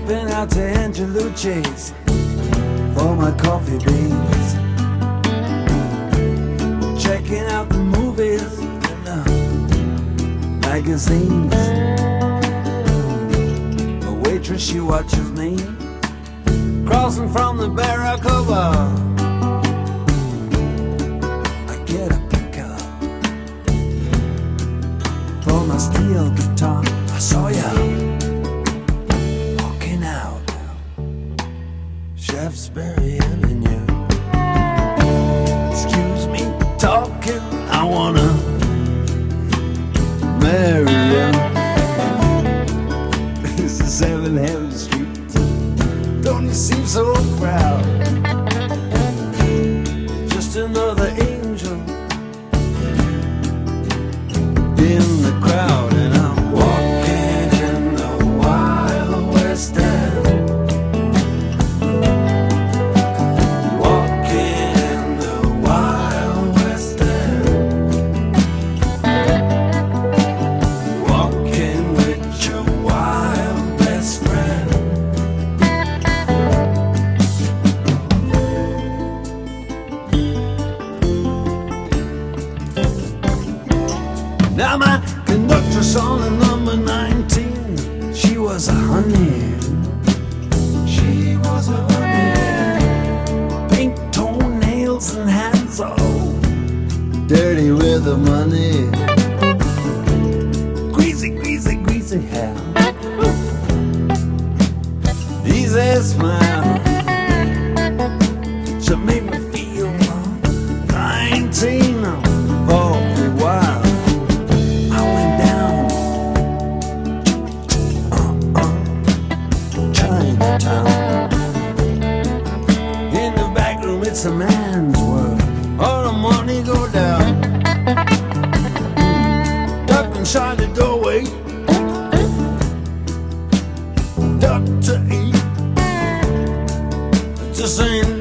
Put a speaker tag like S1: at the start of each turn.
S1: Dipping out to Angelucci's for my coffee beans. Checking out the movies and the magazines. The waitress, she watches me crossing from the Barracuda. I get a pickup for my steel guitar. I saw ya walking out Shaftesbury Avenue. Excuse me talking, I wanna marry you. This is 7 Heaven Street. Don't you seem so proud? Just another angel in the crowd, and I'm walking in the Wild West End. Walking in the Wild West End. Walking with your wild best friend. Now my conductress on the number 19, she was a honey. She was a honey. Pink toenails and hands all dirty with the money. Greasy, greasy, greasy hair. Easy smile. She made me feel 19, very wild. In the back room, it's a man's world. All the money go down. Duck inside the doorway. Duck to eat. It just ain't